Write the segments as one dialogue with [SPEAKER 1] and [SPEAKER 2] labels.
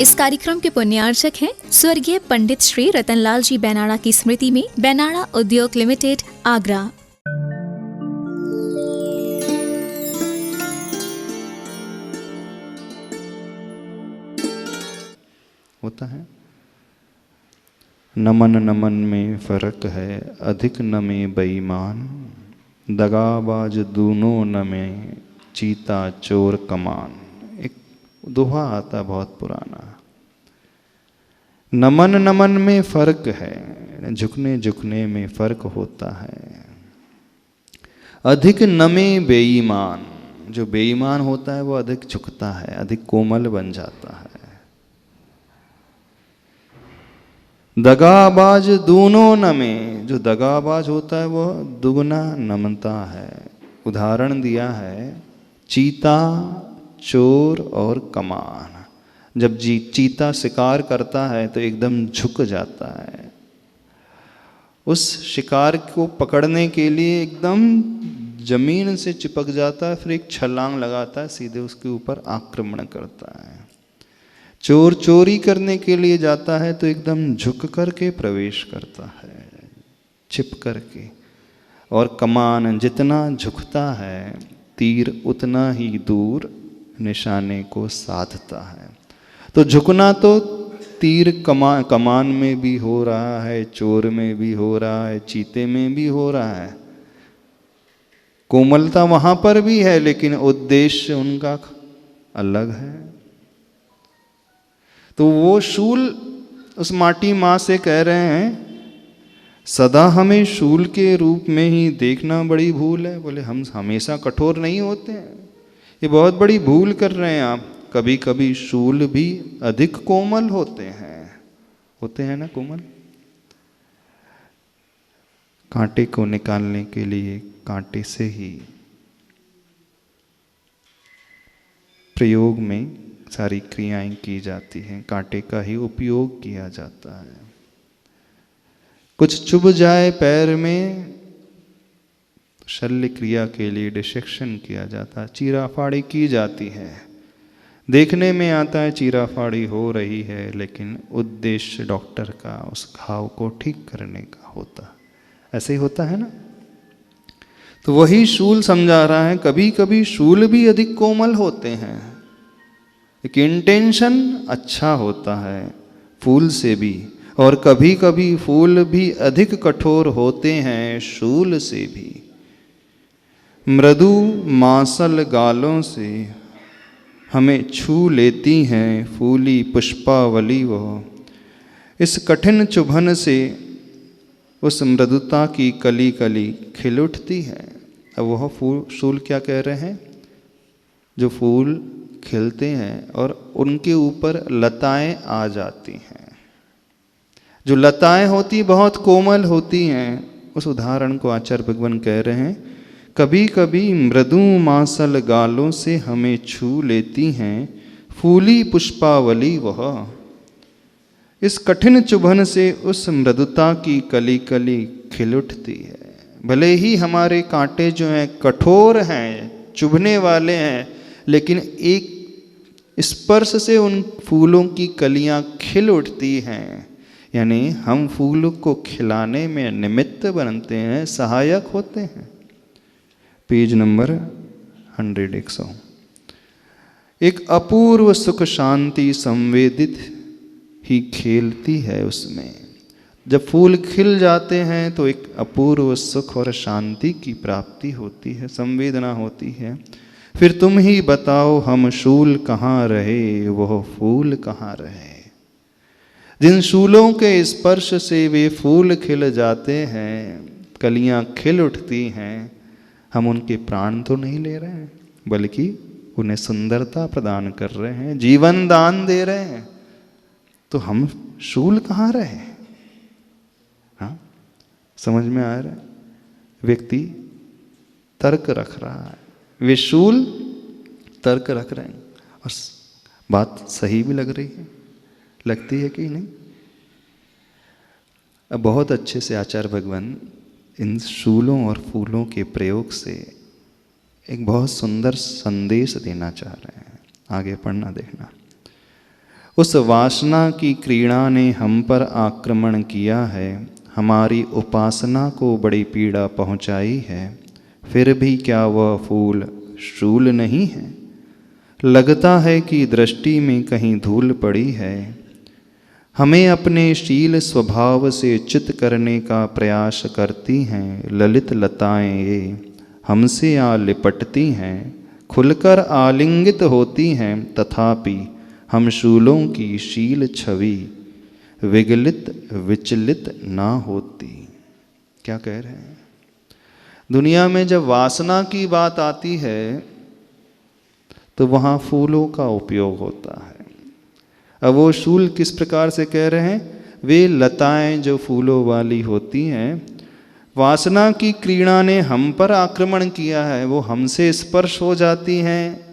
[SPEAKER 1] इस कार्यक्रम के पुण्यार्चक हैं स्वर्गीय पंडित श्री रतनलाल जी बैनाड़ा की स्मृति में बैनाड़ा उद्योग लिमिटेड, आगरा।
[SPEAKER 2] होता है नमन नमन में फर्क है, अधिक न में बेईमान, दगाबाज दूनों न में चीता चोर कमान। एक दोहा आता बहुत पुराना। नमन नमन में फर्क है, झुकने झुकने में फर्क होता है। अधिक नमे बेईमान, जो बेईमान होता है वो अधिक झुकता है, अधिक कोमल बन जाता है। दगाबाज दोनों नमे, जो दगाबाज होता है वो दुगना नमता है। उदाहरण दिया है चीता, चोर और कमान। जब चीता शिकार करता है तो एकदम झुक जाता है, उस शिकार को पकड़ने के लिए एकदम जमीन से चिपक जाता है, फिर एक छलांग लगाता है, सीधे उसके ऊपर आक्रमण करता है। चोर चोरी करने के लिए जाता है तो एकदम झुक करके प्रवेश करता है, छिप करके। और कमान जितना झुकता है, तीर उतना ही दूर निशाने को साधता है। तो झुकना तो तीर कमान में भी हो रहा है, चोर में भी हो रहा है, चीते में भी हो रहा है। कोमलता वहां पर भी है, लेकिन उद्देश्य उनका अलग है। तो वो शूल उस माटी माँ से कह रहे हैं, सदा हमें शूल के रूप में ही देखना बड़ी भूल है। बोले हम हमेशा कठोर नहीं होते हैं, ये बहुत बड़ी भूल कर रहे हैं आप। कभी कभी शूल भी अधिक कोमल होते हैं ना कोमल। कांटे को निकालने के लिए कांटे से ही प्रयोग में सारी क्रियाएं की जाती हैं, कांटे का ही उपयोग किया जाता है। कुछ चुभ जाए पैर में, शल्य क्रिया के लिए डिसेक्शन किया जाता है, चीराफाड़ी की जाती है। देखने में आता है चीराफाड़ी हो रही है, लेकिन उद्देश्य डॉक्टर का उस घाव को ठीक करने का होता। ऐसे ही होता है ना। तो वही शूल समझा रहा है, कभी कभी शूल भी अधिक कोमल होते हैं, एक इंटेंशन अच्छा होता है फूल से भी। और कभी कभी फूल भी अधिक कठोर होते हैं शूल से भी। मृदु मांसल गालों से हमें छू लेती हैं फूली पुष्पावली वह। इस कठिन चुभन से उस मृदुता की कली कली खिल उठती है। अब वह फूल क्या कह रहे हैं, जो फूल खिलते हैं और उनके ऊपर लताएं आ जाती हैं। जो लताएं होती बहुत कोमल होती हैं, उस उदाहरण को आचार्य भगवान कह रहे हैं, कभी कभी मृदु मांसल गालों से हमें छू लेती हैं फूली पुष्पावली वह। इस कठिन चुभन से उस मृदुता की कली कली खिल उठती है। भले ही हमारे कांटे जो हैं कठोर हैं, चुभने वाले हैं, लेकिन एक स्पर्श से उन फूलों की कलियां खिल उठती हैं। यानी हम फूल को खिलाने में निमित्त बनते हैं, सहायक होते हैं। Page number 100। एक अपूर्व सुख शांति संवेदित ही खेलती है उसमें। जब फूल खिल जाते हैं तो एक अपूर्व सुख और शांति की प्राप्ति होती है, संवेदना होती है। फिर तुम ही बताओ हम शूल कहाँ रहे, वह फूल कहाँ रहे। जिन शूलों के स्पर्श से वे फूल खिल जाते हैं, कलियां खिल उठती हैं, हम उनके प्राण तो नहीं ले रहे हैं, बल्कि उन्हें सुंदरता प्रदान कर रहे हैं, जीवन दान दे रहे हैं। तो हम शूल कहाँ रहे? हाँ, समझ में आ रहा है? व्यक्ति तर्क रख रहा है, वे शूल तर्क रख रहे हैं, और बात सही भी लग रही है, लगती है कि नहीं। अब बहुत अच्छे से आचार्य भगवान इन शूलों और फूलों के प्रयोग से एक बहुत सुंदर संदेश देना चाह रहे हैं। आगे पढ़ना देखना। उस वासना की क्रीड़ा ने हम पर आक्रमण किया है, हमारी उपासना को बड़ी पीड़ा पहुँचाई है। फिर भी क्या वह फूल शूल नहीं है? लगता है कि दृष्टि में कहीं धूल पड़ी है। हमें अपने शील स्वभाव से चित करने का प्रयास करती हैं ललित लताएं ये, हमसे आ लिपटती हैं, खुलकर आलिंगित होती हैं, तथापि हम शूलों की शील छवि विगलित विचलित ना होती। क्या कह रहे हैं? दुनिया में जब वासना की बात आती है तो वहाँ फूलों का उपयोग होता है। अब वो शूल किस प्रकार से कह रहे हैं? वे लताएं जो फूलों वाली होती हैं, वासना की क्रीड़ा ने हम पर आक्रमण किया है, वो हमसे स्पर्श हो जाती हैं,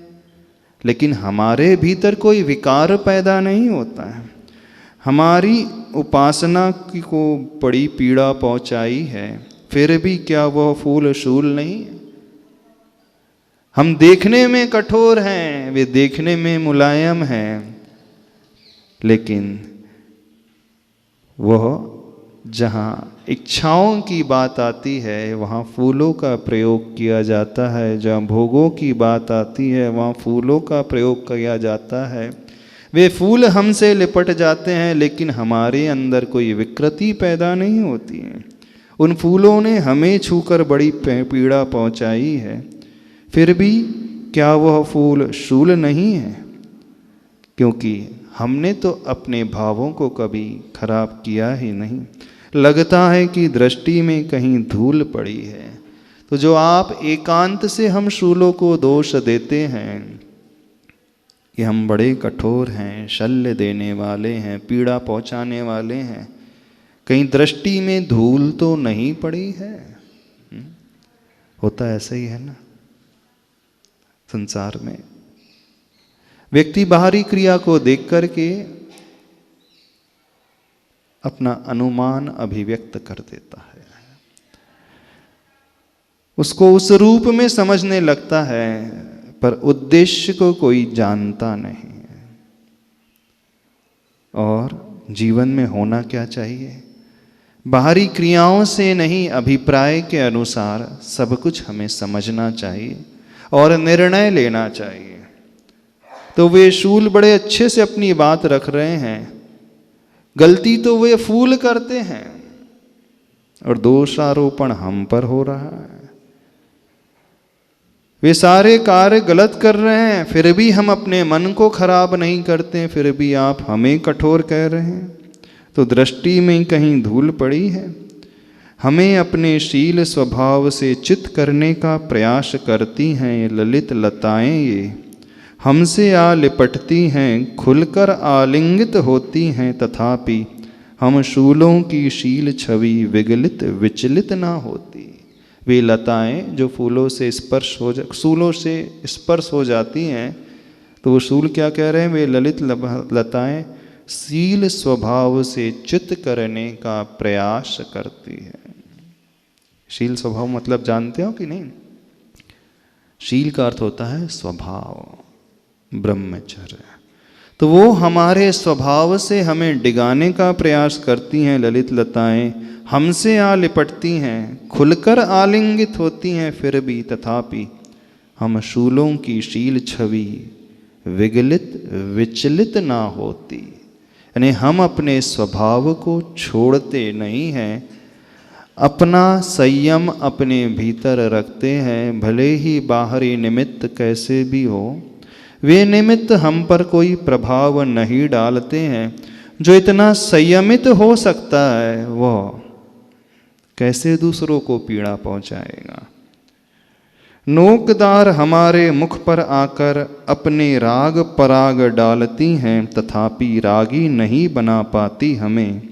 [SPEAKER 2] लेकिन हमारे भीतर कोई विकार पैदा नहीं होता है। हमारी उपासना को बड़ी पीड़ा पहुंचाई है, फिर भी क्या वह फूल शूल नहीं है? हम देखने में कठोर हैं, वे देखने में मुलायम हैं, लेकिन वह जहाँ इच्छाओं की बात आती है वहाँ फूलों का प्रयोग किया जाता है, जहाँ भोगों की बात आती है वहाँ फूलों का प्रयोग किया जाता है। वे फूल हमसे लिपट जाते हैं, लेकिन हमारे अंदर कोई विकृति पैदा नहीं होती है। उन फूलों ने हमें छूकर बड़ी पीड़ा पहुंचाई है, फिर भी क्या वह फूल शूल नहीं है? क्योंकि हमने तो अपने भावों को कभी खराब किया ही नहीं। लगता है कि दृष्टि में कहीं धूल पड़ी है। तो जो आप एकांत से हम शूलों को दोष देते हैं कि हम बड़े कठोर हैं, शल्य देने वाले हैं, पीड़ा पहुंचाने वाले हैं, कहीं दृष्टि में धूल तो नहीं पड़ी है? होता ऐसा ही है ना संसार में। व्यक्ति बाहरी क्रिया को देख करके अपना अनुमान अभिव्यक्त कर देता है, उसको उस रूप में समझने लगता है, पर उद्देश्य को कोई जानता नहीं है। और जीवन में होना क्या चाहिए? बाहरी क्रियाओं से नहीं, अभिप्राय के अनुसार सब कुछ हमें समझना चाहिए और निर्णय लेना चाहिए। तो वे शूल बड़े अच्छे से अपनी बात रख रहे हैं, गलती तो वे फूल करते हैं और दोषारोपण हम पर हो रहा है। वे सारे कार्य गलत कर रहे हैं, फिर भी हम अपने मन को खराब नहीं करते, फिर भी आप हमें कठोर कह रहे हैं। तो दृष्टि में कहीं धूल पड़ी है। हमें अपने शील स्वभाव से चित करने का प्रयास करती हैं ये ललित लताएं ये, हमसे आ लिपटती हैं, खुलकर आलिंगित होती हैं, तथापि हम शूलों की शील छवि विगलित विचलित ना होती। वे लताएं जो फूलों से शूलों से स्पर्श हो जाती हैं, तो वो शूल क्या कह रहे हैं? वे ललित लताएं शील स्वभाव से चित करने का प्रयास करती है। शील स्वभाव मतलब जानते हो कि नहीं? शील का अर्थ होता है स्वभाव, ब्रह्मचर्य। तो वो हमारे स्वभाव से हमें डिगाने का प्रयास करती हैं ललित लताएं, हमसे आ लिपटती हैं, खुलकर आलिंगित होती हैं, फिर भी तथापि हम शूलों की शील छवि विगलित विचलित ना होती। यानी हम अपने स्वभाव को छोड़ते नहीं हैं, अपना संयम अपने भीतर रखते हैं, भले ही बाहरी निमित्त कैसे भी हो, वे निमित्त हम पर कोई प्रभाव नहीं डालते हैं। जो इतना संयमित हो सकता है वह कैसे दूसरों को पीड़ा पहुंचाएगा। नोकदार हमारे मुख पर आकर अपने राग पराग डालती हैं, तथापि रागी नहीं बना पाती हमें,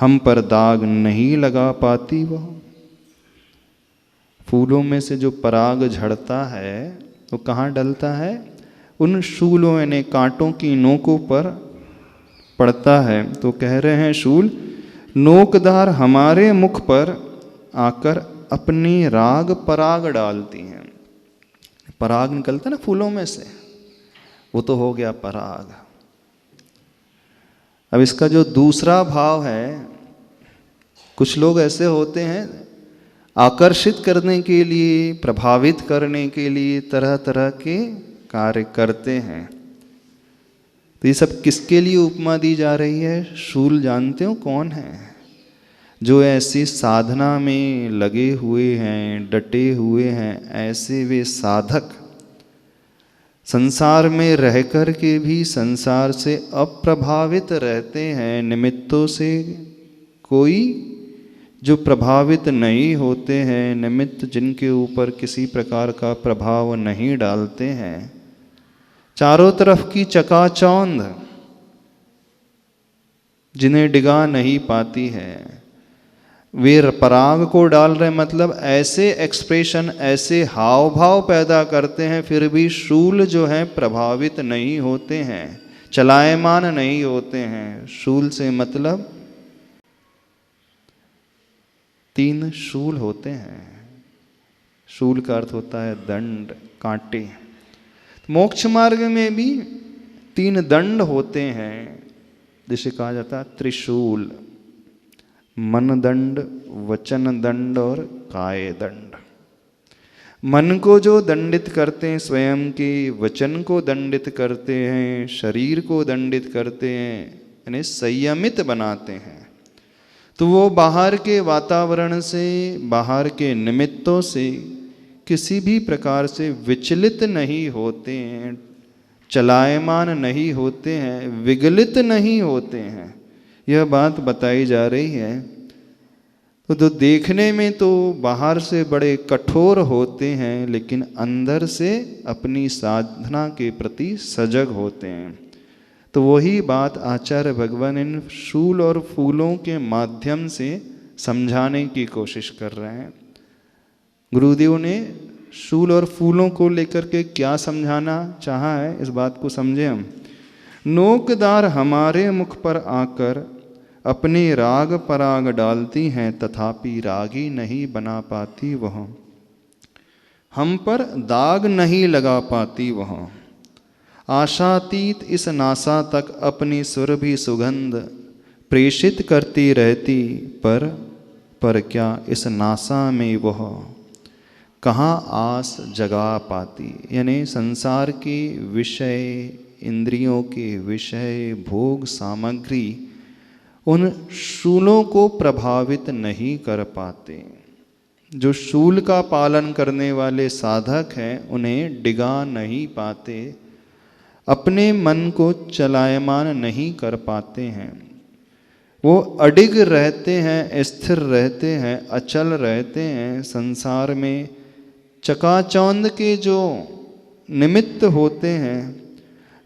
[SPEAKER 2] हम पर दाग नहीं लगा पाती। वह फूलों में से जो पराग झड़ता है वो कहाँ डलता है? उन शूलों यानी कांटों की नोकों पर पड़ता है। तो कह रहे हैं शूल नोकदार हमारे मुख पर आकर अपने राग पराग डालती हैं। पराग निकलता ना फूलों में से, वो तो हो गया पराग। अब इसका जो दूसरा भाव है, कुछ लोग ऐसे होते हैं आकर्षित करने के लिए, प्रभावित करने के लिए तरह तरह के कार्य करते हैं। तो ये सब किसके लिए उपमा दी जा रही है? शूल जानते हो कौन है? जो ऐसी साधना में लगे हुए हैं, डटे हुए हैं, ऐसे वे साधक संसार में रह कर के भी संसार से अप्रभावित रहते हैं। निमित्तों से कोई जो प्रभावित नहीं होते हैं, निमित्त जिनके ऊपर किसी प्रकार का प्रभाव नहीं डालते हैं, चारों तरफ की चकाचौंध जिन्हें डिगा नहीं पाती है, वे पराग को डाल रहे, मतलब ऐसे एक्सप्रेशन, ऐसे हाव भाव पैदा करते हैं, फिर भी शूल जो है प्रभावित नहीं होते हैं, चलायमान नहीं होते हैं। शूल से मतलब 3 शूल होते हैं। शूल का अर्थ होता है दंड, कांटे। मोक्ष मार्ग में भी 3 दंड होते हैं, जिसे कहा जाता है त्रिशूल। मन दंड, वचन दंड और काय दंड। मन को जो दंडित करते हैं, स्वयं के वचन को दंडित करते हैं, शरीर को दंडित करते हैं, यानी संयमित बनाते हैं। तो वो बाहर के वातावरण से, बाहर के निमित्तों से किसी भी प्रकार से विचलित नहीं होते हैं, चलायमान नहीं होते हैं, विगलित नहीं होते हैं। यह बात बताई जा रही है। तो देखने में तो बाहर से बड़े कठोर होते हैं, लेकिन अंदर से अपनी साधना के प्रति सजग होते हैं। तो वही बात आचार्य भगवान इन शूल और फूलों के माध्यम से समझाने की कोशिश कर रहे हैं। गुरुदेव ने शूल और फूलों को लेकर के क्या समझाना चाहा है, इस बात को समझे हम। नोकदार हमारे मुख पर आकर अपने राग पराग डालती हैं, तथापि रागी नहीं बना पाती वह, हम पर दाग नहीं लगा पाती वह। आशातीत इस नासा तक अपनी सुरभि सुगंध प्रेषित करती रहती, पर क्या इस नासा में वह कहाँ आस जगा पाती। यानी संसार के विषय, इंद्रियों के विषय, भोग सामग्री उन शूलों को प्रभावित नहीं कर पाते। जो शूल का पालन करने वाले साधक हैं, उन्हें डिगा नहीं पाते, अपने मन को चलायमान नहीं कर पाते हैं। वो अडिग रहते हैं, स्थिर रहते हैं, अचल रहते हैं। संसार में चकाचौंध के जो निमित्त होते हैं,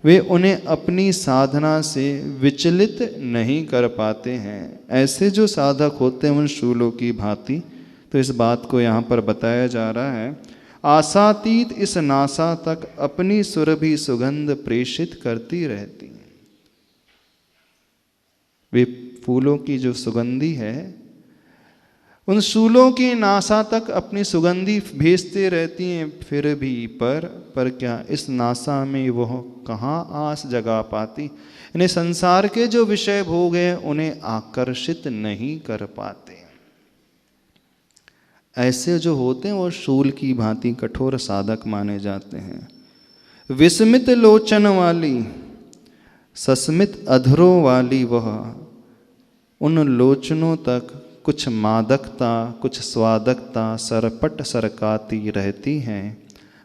[SPEAKER 2] वे उन्हें अपनी साधना से विचलित नहीं कर पाते हैं। ऐसे जो साधक होते हैं उन शूलों की भांति। तो इस बात को यहाँ पर बताया जा रहा है। आशातीत इस नासा तक अपनी सुरभि सुगंध प्रेषित करती रहती। वे फूलों की जो सुगंधी है, उन शूलों की नासा तक अपनी सुगंधी भेजते रहती हैं, फिर भी पर क्या इस नासा में वह कहाँ आस जगा पाती। यानी संसार के जो विषय भोग हैं उन्हें आकर्षित नहीं कर पाते। ऐसे जो होते हैं वो शूल की भांति कठोर साधक माने जाते हैं। विस्मित लोचन वाली, सस्मित अधरों वाली वह, उन लोचनों तक कुछ मादकता, कुछ स्वादकता सरपट सरकाती रहती हैं।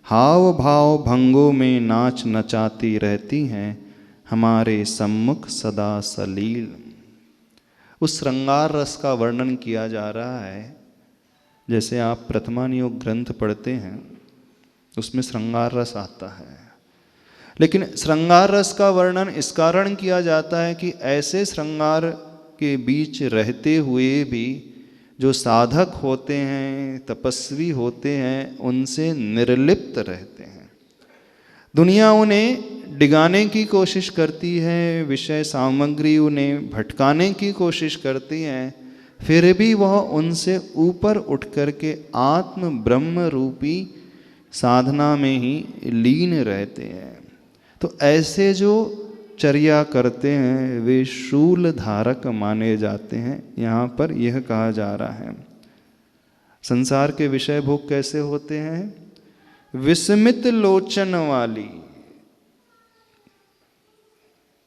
[SPEAKER 2] हाव भाव भंगों में नाच नचाती रहती हैं, हमारे सम्मुख सदा सलील। उस श्रृंगार रस का वर्णन किया जा रहा है। जैसे आप प्रथमानुयोग ग्रंथ पढ़ते हैं, उसमें श्रृंगार रस आता है, लेकिन श्रृंगार रस का वर्णन इस कारण किया जाता है कि ऐसे श्रृंगार के बीच रहते हुए भी जो साधक होते हैं, तपस्वी होते हैं, उनसे निर्लिप्त रहते हैं। दुनिया उन्हें डिगाने की कोशिश करती है, विषय सामग्री उन्हें भटकाने की कोशिश करती है, फिर भी वह उनसे ऊपर उठ कर के आत्म ब्रह्म रूपी साधना में ही लीन रहते हैं। तो ऐसे जो चर्या करते हैं वे शूल धारक माने जाते हैं। यहाँ पर यह कहा जा रहा है संसार के विषय भोग कैसे होते हैं? विस्मित लोचन वाली।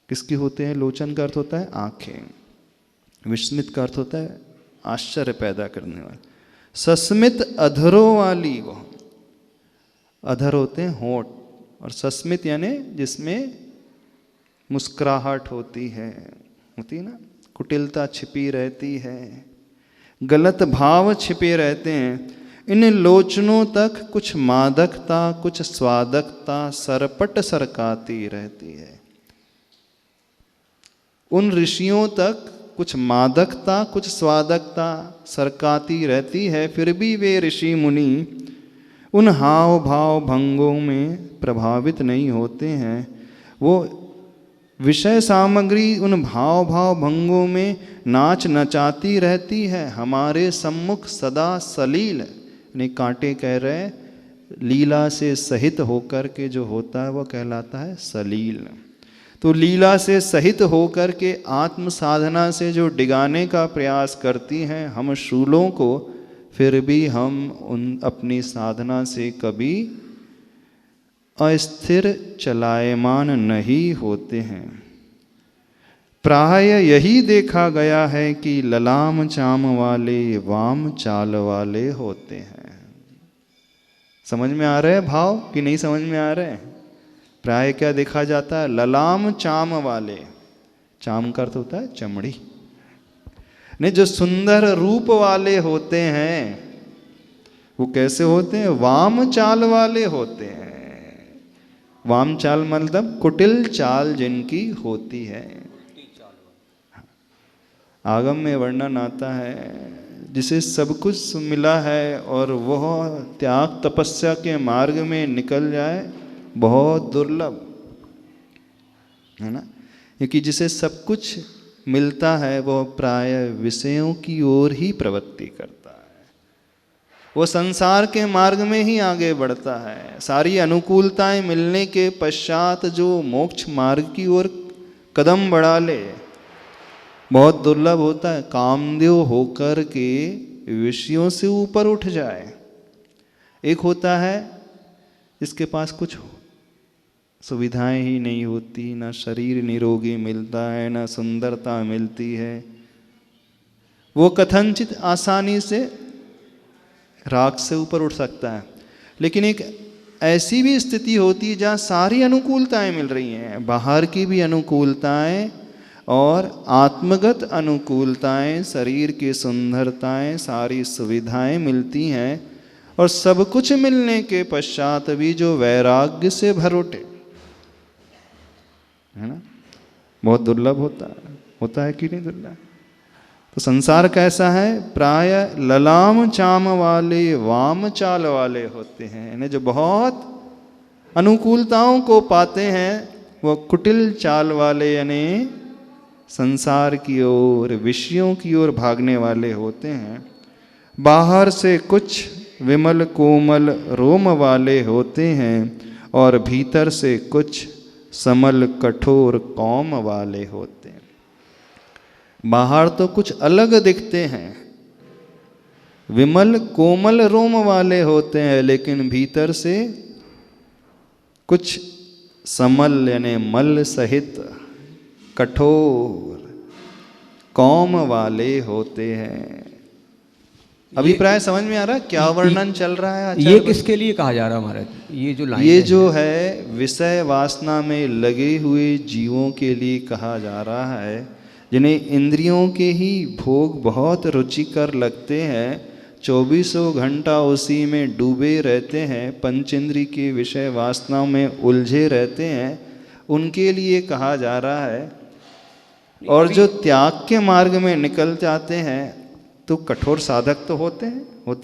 [SPEAKER 2] किसकी होते हैं? लोचन का अर्थ होता है आंखें, विस्मित का अर्थ होता है आश्चर्य पैदा करने वाली। सस्मित अधरों वाली, वो अधर होते हैं होंठ, और सस्मित यानी जिसमें मुस्कुराहट होती है ना, कुटिलता छिपी रहती है, गलत भाव छिपे रहते हैं। इन लोचनों तक कुछ मादकता कुछ स्वादकता सरपट सरकाती रहती है। उन ऋषियों तक कुछ मादकता कुछ स्वादकता सरकाती रहती है, फिर भी वे ऋषि मुनि उन हाव भाव भंगों में प्रभावित नहीं होते हैं। वो विषय सामग्री उन भाव भाव भंगों में नाच नचाती रहती है। हमारे सम्मुख सदा सलील, ने कांटे कह रहे हैं, लीला से सहित होकर के जो होता है वो कहलाता है सलील। तो लीला से सहित होकर के आत्म साधना से जो डिगाने का प्रयास करती हैं हम शूलों को, फिर भी हम उन अपनी साधना से कभी अस्थिर चलायमान नहीं होते हैं। प्राय यही देखा गया है कि ललाम चाम वाले वाम चाल वाले होते हैं। समझ में आ रहे हैं भाव कि नहीं समझ में आ रहे हैं? प्राय क्या देखा जाता है? ललाम चाम वाले, चाम का अर्थ होता है चमड़ी, ने जो सुंदर रूप वाले होते हैं वो कैसे होते हैं? वाम चाल वाले होते हैं। वाम चाल मतलब कुटिल चाल जिनकी होती है। आगम में वर्णन आता है जिसे सब कुछ मिला है और वह त्याग तपस्या के मार्ग में निकल जाए, बहुत दुर्लभ है ना। क्योंकि जिसे सब कुछ मिलता है वह प्राय विषयों की ओर ही प्रवृत्ति करता है, वो संसार के मार्ग में ही आगे बढ़ता है। सारी अनुकूलताएं मिलने के पश्चात जो मोक्ष मार्ग की ओर कदम बढ़ा ले, बहुत दुर्लभ होता है। कामदेव होकर के विषयों से ऊपर उठ जाए। एक होता है इसके पास कुछ सुविधाएं ही नहीं होती, ना शरीर निरोगी मिलता है, ना सुंदरता मिलती है, वो कथनचित आसानी से राग से ऊपर उठ सकता है। लेकिन एक ऐसी भी स्थिति होती है जहाँ सारी अनुकूलताएं मिल रही हैं, बाहर की भी अनुकूलताएं और आत्मगत अनुकूलताएं, शरीर की सुंदरताएं, सारी सुविधाएं मिलती हैं, और सब कुछ मिलने के पश्चात भी जो वैराग्य से भर उठे, है ना, बहुत दुर्लभ होता है कि नहीं दुर्लभ? तो संसार कैसा है? प्राय ललाम चाम वाले वाम चाल वाले होते हैं। इन्हें जो बहुत अनुकूलताओं को पाते हैं वो कुटिल चाल वाले, यानी संसार की ओर विषयों की ओर भागने वाले होते हैं। बाहर से कुछ विमल कोमल रोम वाले होते हैं और भीतर से कुछ समल कठोर कौम वाले होते हैं। बाहर तो कुछ अलग दिखते हैं, विमल कोमल रोम वाले होते हैं, लेकिन भीतर से कुछ समल यानी मल सहित कठोर कौम वाले होते हैं। अभिप्राय समझ में आ रहा है क्या वर्णन चल रहा है?
[SPEAKER 3] ये किसके लिए कहा जा रहा है महाराज? ये जो लाइन,
[SPEAKER 2] ये जो है विषय वासना में लगे हुए जीवों के लिए कहा जा रहा है, जिन्हें इंद्रियों के ही भोग बहुत रुचिकर लगते हैं, 24 घंटा उसी में डूबे रहते हैं, पंचेंद्री के विषय वासना में उलझे रहते हैं, उनके लिए कहा जा रहा है। और जो त्याग के मार्ग में निकल जाते हैं तो कठोर साधक तो होते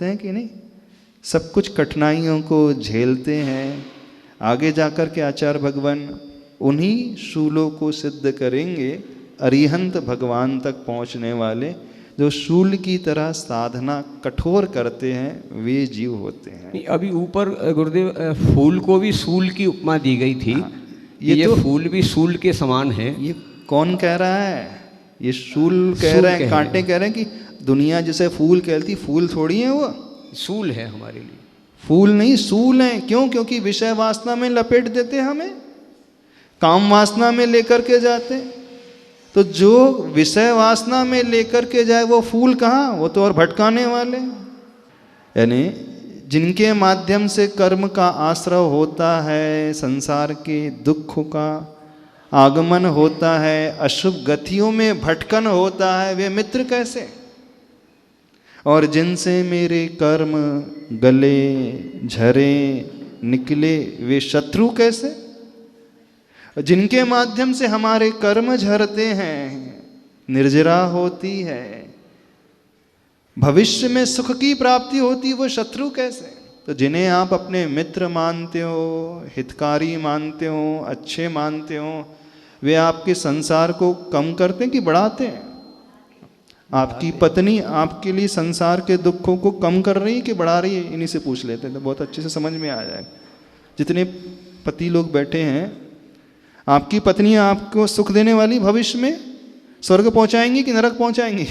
[SPEAKER 2] हैं कि नहीं? सब कुछ कठिनाइयों को झेलते हैं। आगे जाकर के आचार्य भगवान उन्हीं शूलों को सिद्ध करेंगे, अरिहंत भगवान तक पहुंचने वाले जो शूल की तरह साधना कठोर करते हैं वे जीव होते हैं।
[SPEAKER 3] अभी ऊपर गुरुदेव फूल को भी शूल की उपमा दी गई थी। ये
[SPEAKER 2] तो
[SPEAKER 3] फूल भी सूल के समान है।
[SPEAKER 2] ये कौन कह रहा है? ये शूल कह
[SPEAKER 3] सूल
[SPEAKER 2] रहे हैं,
[SPEAKER 3] कह
[SPEAKER 2] कांटे
[SPEAKER 3] रहे हैं।
[SPEAKER 2] कह रहे हैं कि दुनिया जिसे फूल कहती, फूल थोड़ी है वो।
[SPEAKER 3] सूल है हमारे लिए।
[SPEAKER 2] फूल नहीं, सूल है। क्यों? क्योंकि विषय वासना में लपेट देते हमें, काम वासना में लेकर के जाते। तो जो विषय वासना में लेकर के जाए वो फूल कहाँ, वो तो और भटकाने वाले। यानी जिनके माध्यम से कर्म का आश्रय होता है, संसार के दुख का आगमन होता है, अशुभ गतियों में भटकन होता है, वे मित्र कैसे? और जिनसे मेरे कर्म गले झरे निकले, वे शत्रु कैसे? जिनके माध्यम से हमारे कर्म झरते हैं, निर्जरा होती है, भविष्य में सुख की प्राप्ति होती, वो शत्रु कैसे? तो जिन्हें आप अपने मित्र मानते हो, हितकारी मानते हो, अच्छे मानते हो, वे आपके संसार को कम करते हैं कि बढ़ाते हैं? आपकी पत्नी आपके लिए संसार के दुखों को कम कर रही है कि बढ़ा रही है? इन्हीं से पूछ लेते हैं तो बहुत अच्छे से समझ में आ जाए। जितने पति लोग बैठे हैं, आपकी पत्नी आपको सुख देने वाली, भविष्य में स्वर्ग पहुंचाएंगी कि नरक पहुंचाएंगी?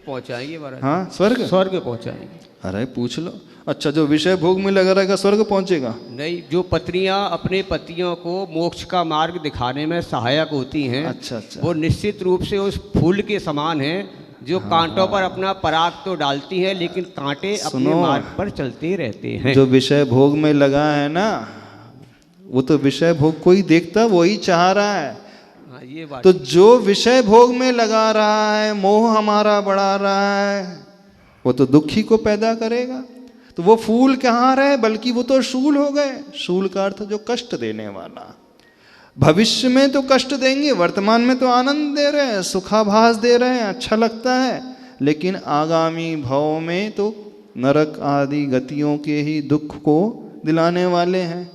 [SPEAKER 3] पहुंचाएंगे महाराज।
[SPEAKER 2] हाँ, स्वर्ग।
[SPEAKER 3] स्वर्ग पहुंचाएंगे।
[SPEAKER 2] अरे पूछ लो। अच्छा, जो विषय भोग में लगा रहेगा स्वर्ग पहुंचेगा?
[SPEAKER 3] नहीं, जो पत्नियां अपने पतियों को मोक्ष का मार्ग दिखाने में सहायक होती हैं,
[SPEAKER 2] अच्छा अच्छा,
[SPEAKER 3] वो निश्चित रूप से उस फूल के समान है जो कांटों पर अपना पराग तो डालती है, लेकिन कांटे अपने मार्ग पर चलते रहते हैं।
[SPEAKER 2] जो विषय भोग में लगा है ना, वो तो विषय भोग को ही देखता, वही चाह रहा है।
[SPEAKER 3] हाँ, ये बात।
[SPEAKER 2] तो जो विषय भोग में लगा रहा है, मोह हमारा बढ़ा रहा है, वो तो दुखी को पैदा करेगा। तो वो फूल कहाँ रहे, बल्कि वो तो शूल हो गए। शूल का अर्थ जो कष्ट देने वाला। भविष्य में तो कष्ट देंगे, वर्तमान में तो आनंद दे रहे हैं, सुखाभास दे रहे हैं, अच्छा लगता है, लेकिन आगामी भव में तो नरक आदि गतियों के ही दुख को दिलाने वाले हैं।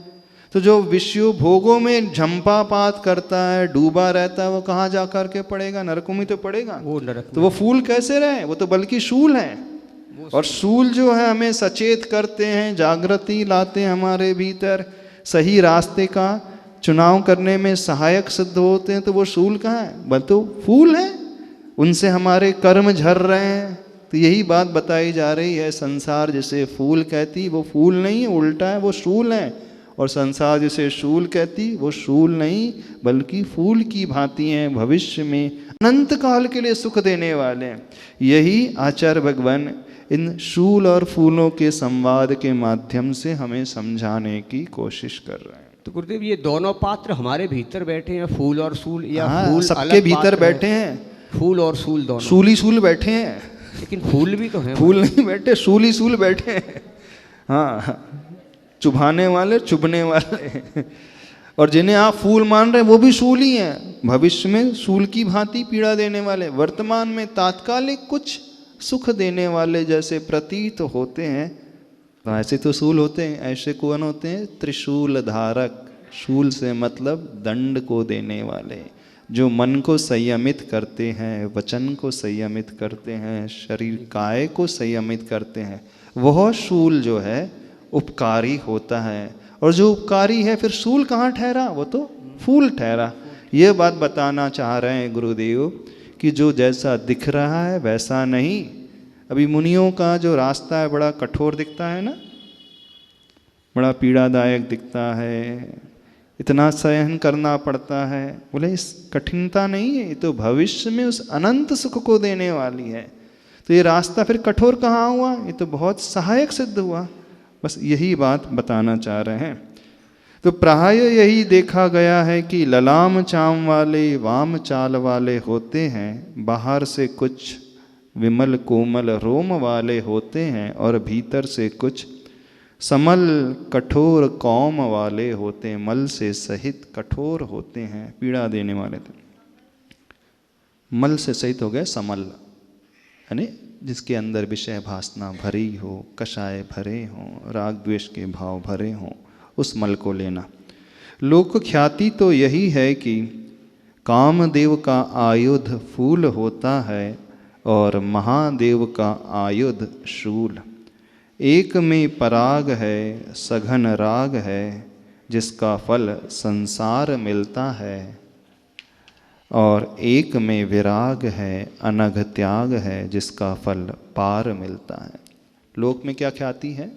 [SPEAKER 2] तो जो विषयों भोगों में झंपापात करता है, डूबा रहता है, वो कहाँ जा कर के पड़ेगा? नरकों में तो पड़ेगा।
[SPEAKER 3] वो नरक।
[SPEAKER 2] तो वो फूल कैसे रहे? वो तो बल्कि शूल हैं। और शूल जो है हमें सचेत करते हैं, जागृति लाते हैं हमारे भीतर, सही रास्ते का चुनाव करने में सहायक सिद्ध होते हैं। तो वो शूल कहाँ है? बल तो फूल है, उनसे हमारे कर्म झर रहे हैं। तो यही बात बताई जा रही है। संसार जिसे फूल कहती, वो फूल नहीं है, उल्टा है, वो शूल है। और संसार जिसे शूल कहती, वो शूल नहीं बल्कि फूल की भांति हैं, भविष्य में अनंत काल के लिए सुख देने वाले हैं। यही आचार्य भगवान इन शूल और फूलों के संवाद के माध्यम से हमें समझाने की कोशिश कर रहे हैं।
[SPEAKER 3] तो गुरुदेव, ये दोनों पात्र हमारे भीतर बैठे हैं, फूल और सूल, या फूल
[SPEAKER 2] सबके भीतर बैठे हैं?
[SPEAKER 3] फूल और सूल दोनों।
[SPEAKER 2] सूल ही सूल बैठे हैं,
[SPEAKER 3] लेकिन फूल भी तो हैं।
[SPEAKER 2] फूल नहीं बैठे, सूल ही सूल बैठे हैं। हाँ, चुभाने वाले, चुभने वाले। और जिन्हें आप फूल मान रहे हैं वो भी शूल ही हैं, भविष्य में शूल की भांति पीड़ा देने वाले, वर्तमान में तात्कालिक कुछ सुख देने वाले जैसे प्रतीत होते हैं। तो ऐसे तो शूल होते हैं। ऐसे कौन होते हैं? त्रिशूल धारक। शूल से मतलब दंड को देने वाले, जो मन को संयमित करते हैं, वचन को संयमित करते हैं, शरीर काय को संयमित करते हैं। वह शूल जो है उपकारी होता है। और जो उपकारी है फिर शूल कहाँ ठहरा? वो तो फूल ठहरा। ये बात बताना चाह रहे हैं गुरुदेव कि जो जैसा दिख रहा है वैसा नहीं। अभी मुनियों का जो रास्ता है बड़ा कठोर दिखता है ना, बड़ा पीड़ादायक दिखता है, इतना सहन करना पड़ता है। बोले इस कठिनता नहीं है, ये तो भविष्य में उस अनंत सुख को देने वाली है। तो ये रास्ता फिर कठोर कहाँ हुआ? ये तो बहुत सहायक सिद्ध हुआ। बस यही बात बताना चाह रहे हैं। तो प्राय यही देखा गया है कि ललाम चाम वाले, वाम चाल वाले होते हैं, बाहर से कुछ विमल कोमल रोम वाले होते हैं और भीतर से कुछ समल कठोर कौम वाले होते हैं, मल से सहित कठोर होते हैं, पीड़ा देने वाले थे। मल से सहित हो गए समल, यानी जिसके अंदर विषय भासना भरी हो, कषाय भरे हों, राग द्वेष के भाव भरे हों, उस मल को लेना। लोक ख्याति तो यही है कि कामदेव का आयुध फूल होता है और महादेव का आयुध शूल। एक में पराग है, सघन राग है, जिसका फल संसार मिलता है, और एक में विराग है, अनघ त्याग है, जिसका फल पार मिलता है। लोक में क्या ख्याति है?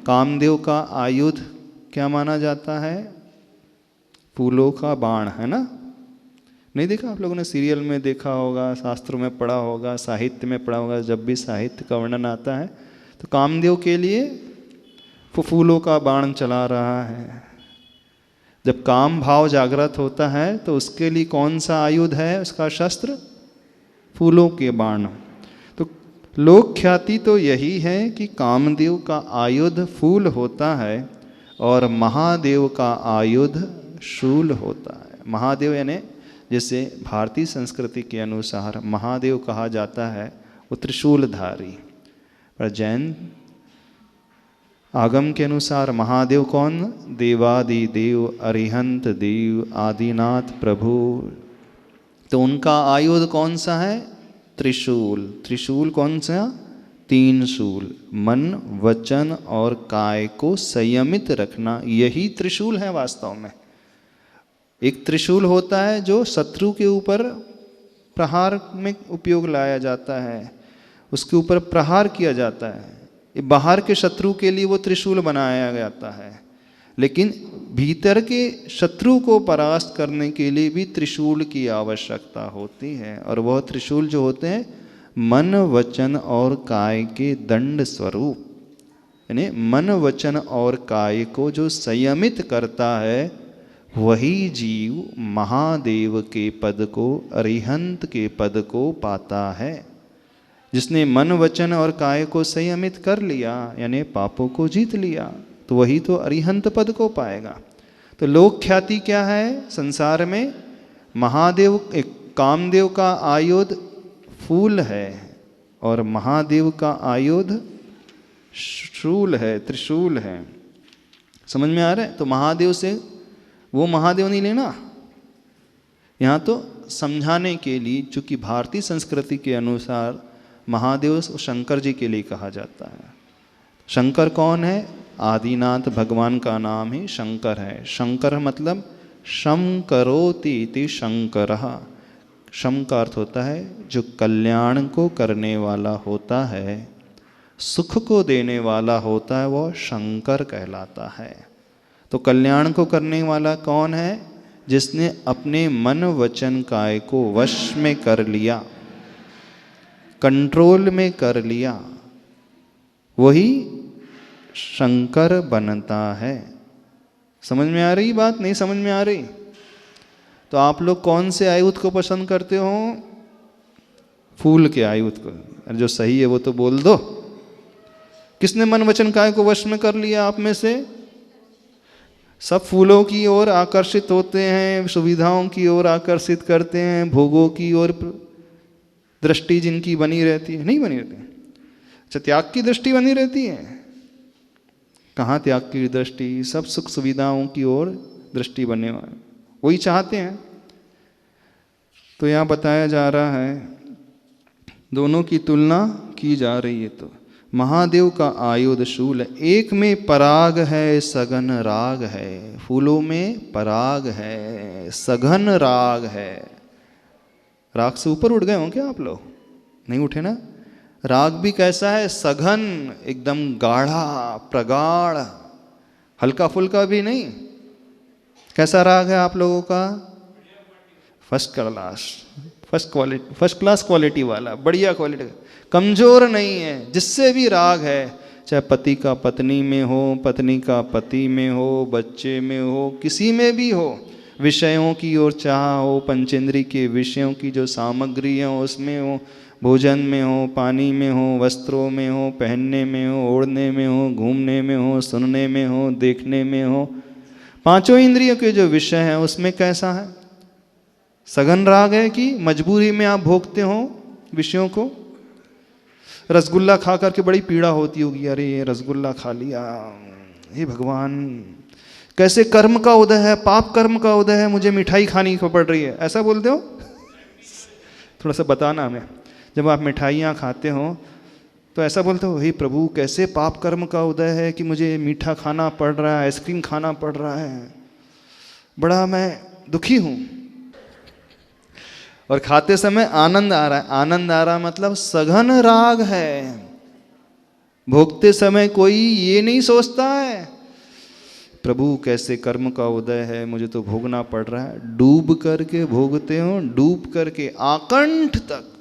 [SPEAKER 2] कामदेव का आयुध क्या माना जाता है? फूलों का बाण, है ना? नहीं देखा आप लोगों ने? सीरियल में देखा होगा, शास्त्रों में पढ़ा होगा, साहित्य में पढ़ा होगा। जब भी साहित्य का वर्णन आता है तो कामदेव के लिए वो फूलों का बाण चला रहा है। जब काम भाव जागृत होता है तो उसके लिए कौन सा आयुध है उसका शस्त्र? फूलों के बाण। तो लोक ख्याति तो यही है कि कामदेव का आयुध फूल होता है और महादेव का आयुध शूल होता है। महादेव यानी जिसे भारतीय संस्कृति के अनुसार महादेव कहा जाता है वो त्रिशूलधारी, पर जैन आगम के अनुसार महादेव कौन? देवादि देव, अरिहंत देव, आदिनाथ प्रभु। तो उनका आयुध कौन सा है? त्रिशूल। त्रिशूल कौन सा? 3 शूल। मन, वचन और काय को संयमित रखना, यही त्रिशूल है वास्तव में। एक त्रिशूल होता है जो शत्रु के ऊपर प्रहार में उपयोग लाया जाता है, उसके ऊपर प्रहार किया जाता है। बाहर के शत्रु के लिए वो त्रिशूल बनाया जाता है, लेकिन भीतर के शत्रु को परास्त करने के लिए भी त्रिशूल की आवश्यकता होती है। और वह त्रिशूल जो होते हैं मन, वचन और काय के दंड स्वरूप, यानी मन, वचन और काय को जो संयमित करता है वही जीव महादेव के पद को, अरिहंत के पद को पाता है। जिसने मन, वचन और काय को संयमित कर लिया यानी पापों को जीत लिया, तो वही तो अरिहंत पद को पाएगा। तो लोक ख्याति क्या है संसार में? महादेव, एक कामदेव का आयुध फूल है और महादेव का आयुध शूल है, त्रिशूल है। समझ में आ रहा है? तो महादेव से वो महादेव नहीं लेना, यहाँ तो समझाने के लिए, चूँकि भारतीय संस्कृति के अनुसार महादेव शंकर जी के लिए कहा जाता है। शंकर कौन है? आदिनाथ भगवान का नाम ही शंकर है। शंकर मतलब शम करोति इति शंकरः। शम का अर्थ होता है जो कल्याण को करने वाला होता है, सुख को देने वाला होता है, वो शंकर कहलाता है। तो कल्याण को करने वाला कौन है? जिसने अपने मन, वचन, काय को वश में कर लिया, कंट्रोल में कर लिया, वही शंकर बनता है। समझ में आ रही बात? नहीं समझ में आ रही? तो आप लोग कौन से आयुध को पसंद करते हो? फूल के आयुध को। जो सही है वो तो बोल दो। किसने मन, वचन, काय को वश में कर लिया आप में से? सब फूलों की ओर आकर्षित होते हैं, सुविधाओं की ओर आकर्षित करते हैं, भोगों की ओर दृष्टि जिनकी बनी रहती है, नहीं बनी रहती। अच्छा, त्याग की दृष्टि बनी रहती है? कहाँ त्याग की दृष्टि? सब सुख सुविधाओं की ओर दृष्टि बनने वाले वही चाहते हैं। तो यहाँ बताया जा रहा है, दोनों की तुलना की जा रही है। तो महादेव का आयुध शूल है, एक में पराग है, सघन राग है। फूलों में पराग है, सघन राग है। राग से ऊपर उठ गए हो क्या आप लोग? नहीं उठे ना? राग भी कैसा है? सघन, एकदम गाढ़ा, प्रगाढ़, हल्का फुल्का भी नहीं। कैसा राग है आप लोगों का? First class, first class quality वाला, बढ़िया क्वालिटी, कमजोर नहीं है। जिससे भी राग है, चाहे पति का पत्नी में हो, पत्नी का पति में हो, बच्चे में हो, किसी में भी हो, विषयों की ओर चाह हो, पंचेंद्री के विषयों की जो सामग्री है उसमें हो, भोजन में हो, पानी में हो, वस्त्रों में हो, पहनने में हो, ओढ़ने में हो, घूमने में हो, सुनने में हो, देखने में हो, पांचों इंद्रियों के जो विषय हैं उसमें कैसा है? सघन राग है कि मजबूरी में आप भोगते हो विषयों को। रसगुल्ला खा करके बड़ी पीड़ा होती होगी, अरे ये रसगुल्ला खा लिया, हे भगवान कैसे कर्म का उदय है, पाप कर्म का उदय है, मुझे मिठाई खानी पड़ रही है, ऐसा बोलते हो? थोड़ा सा बताना हमें। जब आप मिठाइयाँ खाते हो तो ऐसा बोलते हो, हे प्रभु कैसे पाप कर्म का उदय है कि मुझे मीठा खाना पड़ रहा है, आइसक्रीम खाना पड़ रहा है, बड़ा मैं दुखी हूं। और खाते समय आनंद आ रहा है। आनंद आ रहा मतलब सघन राग है। भोगते समय कोई ये नहीं सोचता है प्रभु कैसे कर्म का उदय है, मुझे तो भोगना पड़ रहा है। डूब करके भोगते हो, डूब करके आकंठ तक,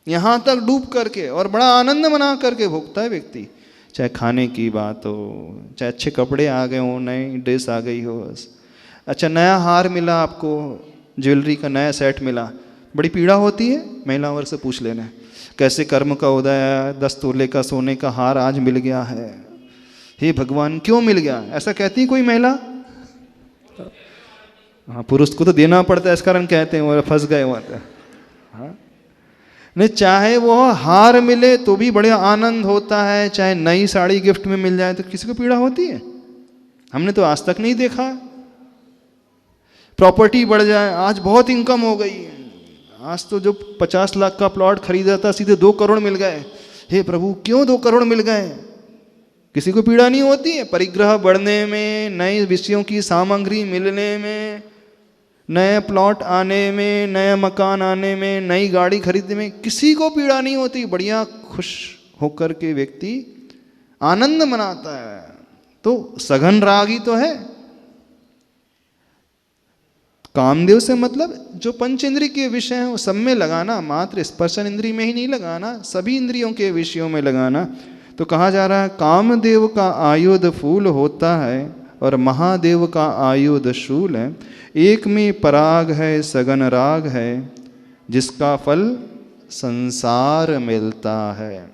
[SPEAKER 2] यहाँ तक डूब करके, और बड़ा आनंद मना करके भोगता है व्यक्ति। चाहे खाने की बात हो, चाहे अच्छे कपड़े आ गए हो, नई ड्रेस आ गई हो, अच्छा नया हार मिला आपको, ज्वेलरी का नया सेट मिला, बड़ी पीड़ा होती है। महिला वर्ग से पूछ लेना कैसे कर्म का उदय है, 10 तोले का सोने का हार आज मिल गया है, हे भगवान क्यों मिल गया, ऐसा कहती है कोई महिला? हाँ, पुरुष को तो देना पड़ता है, इस कारण कहते हैं वो फंस गए हुआ था। हाँ, नहीं चाहे वो हार मिले तो भी बड़े आनंद होता है, चाहे नई साड़ी गिफ्ट में मिल जाए तो किसी को पीड़ा होती है? हमने तो आज तक नहीं देखा। प्रॉपर्टी बढ़ जाए, आज बहुत इनकम हो गई, आज तो जो 50 लाख का प्लॉट खरीदा था सीधे 2 करोड़ मिल गए, हे प्रभु क्यों 2 करोड़ मिल गए? किसी को पीड़ा नहीं होती है? परिग्रह बढ़ने में, नए विषयों की सामग्री मिलने में, नए प्लॉट आने में, नया मकान आने में, नई गाड़ी खरीदने में किसी को पीड़ा नहीं होती। बढ़िया खुश होकर के व्यक्ति आनंद मनाता है। तो सघन राग ही तो है। कामदेव से मतलब जो पंच इंद्रिय के विषय हैं वो सब में लगाना, मात्र स्पर्शन इंद्रिय में ही नहीं लगाना, सभी इंद्रियों के विषयों में लगाना। तो कहा जा रहा है कामदेव का आयुध फूल होता है और महादेव का आयुध शूल है। एक में पराग है, सघन राग है, जिसका फल संसार मिलता है।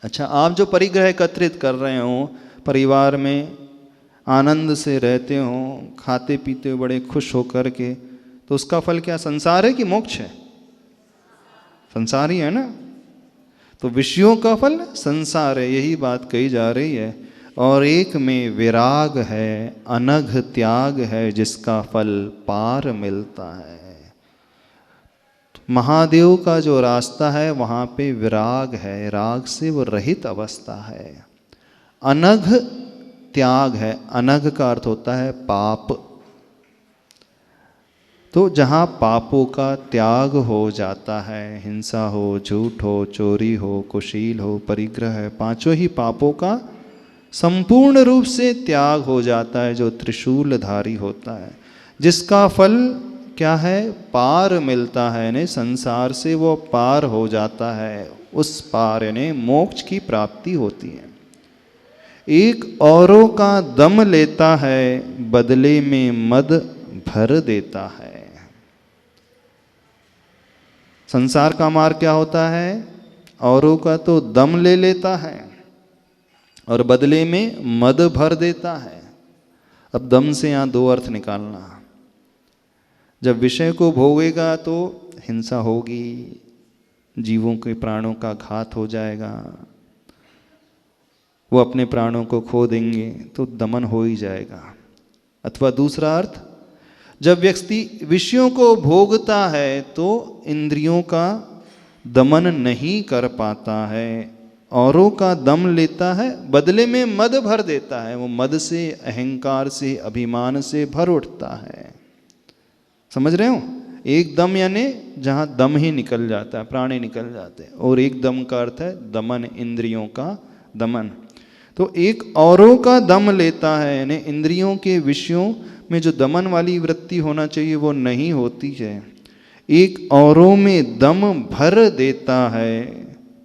[SPEAKER 2] अच्छा, आप जो परिग्रह एकत्रित कर रहे हो, परिवार में आनंद से रहते हो, खाते पीते हो बड़े खुश होकर के, तो उसका फल क्या संसार है कि मोक्ष है? संसार ही है ना। तो विषयों का फल संसार है, यही बात कही जा रही है। और एक में विराग है, अनघ त्याग है, जिसका फल पार मिलता है। महादेव का जो रास्ता है वहाँ पे विराग है, राग से वो रहित अवस्था है। अनघ त्याग है, अनघ का अर्थ होता है पाप। तो जहाँ पापों का त्याग हो जाता है, हिंसा हो, झूठ हो, चोरी हो, कुशील हो, परिग्रह है, 5 ही पापों का संपूर्ण रूप से त्याग हो जाता है, जो त्रिशूलधारी होता है, जिसका फल क्या है? पार मिलता है। यानी संसार से वो पार हो जाता है, उस पार यानी मोक्ष की प्राप्ति होती है। एक औरों का दम लेता है, बदले में मद भर देता है। संसार का मार्ग क्या होता है? औरों का तो दम ले लेता है और बदले में मद भर देता है। अब दम से यहाँ 2 अर्थ निकालना। जब विषय को भोगेगा तो हिंसा होगी, जीवों के प्राणों का घात हो जाएगा, वो अपने प्राणों को खो देंगे, तो दमन हो ही जाएगा। अथवा दूसरा अर्थ, जब व्यक्ति विषयों को भोगता है तो इंद्रियों का दमन नहीं कर पाता है, औरों का दम लेता है, बदले में मद भर देता है। वो मद से, अहंकार से, अभिमान से भर उठता है। समझ रहे हो? एक दम यानी जहाँ दम ही निकल जाता है, प्राण ही निकल जाते हैं। और एक दम का अर्थ है दमन, इंद्रियों का दमन। तो एक औरों का दम लेता है, यानी इंद्रियों के विषयों में जो दमन वाली वृत्ति होना चाहिए वो नहीं होती है। एक औरों में दम भर देता है,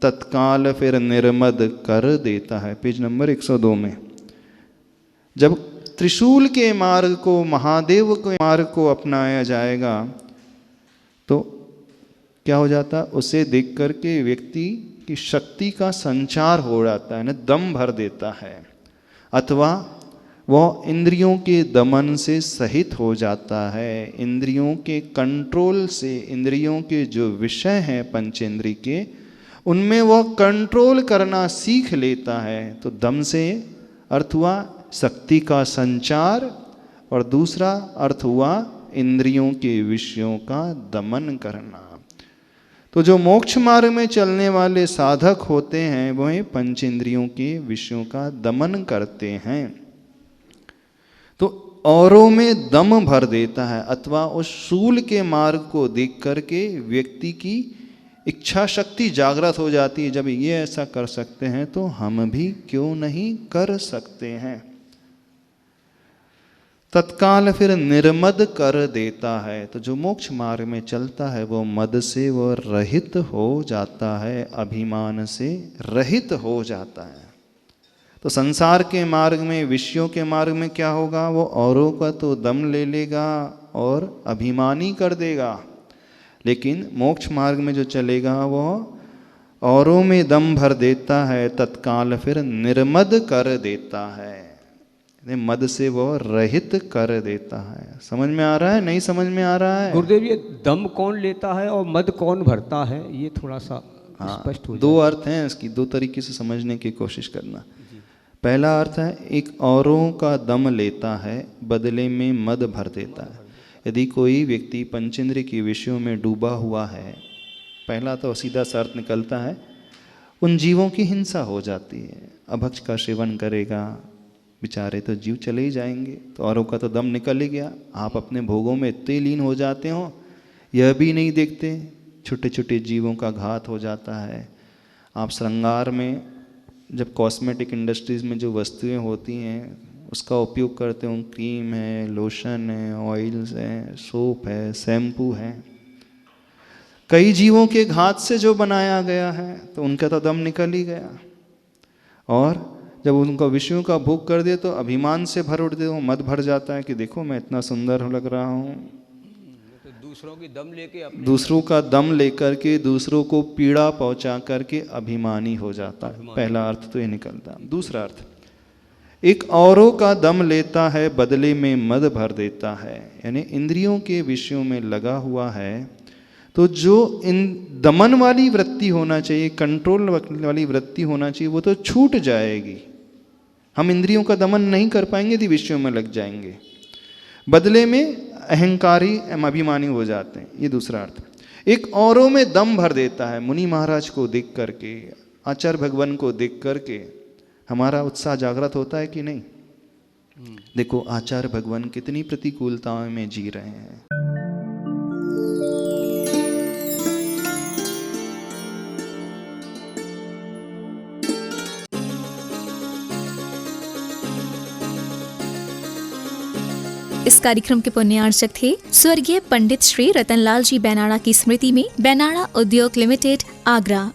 [SPEAKER 2] तत्काल फिर निर्मद कर देता है। पेज नंबर 102 में जब त्रिशूल के मार्ग को, महादेव के मार्ग को अपनाया जाएगा तो क्या हो जाता? उसे देख करके व्यक्ति की शक्ति का संचार हो जाता है, ना दम भर देता है। अथवा वह इंद्रियों के दमन से सहित हो जाता है, इंद्रियों के कंट्रोल से, इंद्रियों के जो विषय हैं पंचेंद्रिय के, उनमें वह कंट्रोल करना सीख लेता है। तो दम से अर्थ हुआ शक्ति का संचार, और दूसरा अर्थ हुआ इंद्रियों के विषयों का दमन करना। तो जो मोक्ष मार्ग में चलने वाले साधक होते हैं वह पंचेंद्रियों के विषयों का दमन करते हैं, तो औरों में दम भर देता है, अथवा उस शूल के मार्ग को देख करके व्यक्ति की इच्छा शक्ति जागृत हो जाती है। जब ये ऐसा कर सकते हैं तो हम भी क्यों नहीं कर सकते हैं। तत्काल फिर निर्मद कर देता है। तो जो मोक्ष मार्ग में चलता है वो मद से वो रहित हो जाता है, अभिमान से रहित हो जाता है। तो संसार के मार्ग में, विषयों के मार्ग में क्या होगा, वो औरों का तो दम ले लेगा और अभिमानी कर देगा, लेकिन मोक्ष मार्ग में जो चलेगा वो औरों में दम भर देता है, तत्काल फिर निर्मद कर देता है, मद से वो रहित कर देता है। समझ में आ रहा है, नहीं समझ में आ रहा है?
[SPEAKER 3] गुरुदेव, ये दम कौन लेता है और मद कौन भरता है, ये थोड़ा सा स्पष्ट हो जाए।
[SPEAKER 2] दो अर्थ हैं इसकी, दो तरीके से समझने की कोशिश करना। पहला अर्थ है एक औरों का दम लेता है, बदले में मद भर देता है। यदि कोई व्यक्ति पंचेंद्रिय के विषयों में डूबा हुआ है, पहला तो सीधा सा अर्थ निकलता है उन जीवों की हिंसा हो जाती है। अभक्ष का सेवन करेगा, बेचारे तो जीव चले ही जाएंगे, तो औरों का तो दम निकल ही गया। आप अपने भोगों में इतने लीन हो जाते हो, यह भी नहीं देखते छोटे छोटे जीवों का घात हो जाता है। आप श्रृंगार में जब कॉस्मेटिक इंडस्ट्रीज़ में जो वस्तुएं होती हैं उसका उपयोग करते हो, क्रीम है, लोशन है, ऑयल्स है, सोप है, शैम्पू है, कई जीवों के घात से जो बनाया गया है, तो उनका तो दम निकल ही गया। और जब उनका विषयों का भोग कर दे तो अभिमान से भर उठते हो, मद भर जाता है कि देखो मैं इतना सुंदर लग रहा हूँ।
[SPEAKER 3] तो दूसरों की दम लेके,
[SPEAKER 2] दूसरों का दम लेकर के दूसरों को पीड़ा पहुंचा करके अभिमानी हो जाता है। पहला अर्थ तो ये निकलता। दूसरा अर्थ, एक औरों का दम लेता है, बदले में मद भर देता है, यानी इंद्रियों के विषयों में लगा हुआ है, तो जो इन दमन वाली वृत्ति होना चाहिए, कंट्रोल वाली वृत्ति होना चाहिए, वो तो छूट जाएगी। हम इंद्रियों का दमन नहीं कर पाएंगे यदि विषयों में लग जाएंगे। बदले में अहंकारी अभिमानी हो जाते हैं। ये दूसरा अर्थ। एक औरों में दम भर देता है, मुनि महाराज को देख करके, आचार्य भगवान को देख करके हमारा उत्साह जागृत होता है कि नहीं? देखो आचार्य भगवान कितनी प्रतिकूलताओं में जी रहे हैं।
[SPEAKER 1] इस कार्यक्रम के पुण्यार्चक थे स्वर्गीय पंडित श्री रतनलाल जी बेनाड़ा की स्मृति में बेनाड़ा उद्योग लिमिटेड, आगरा।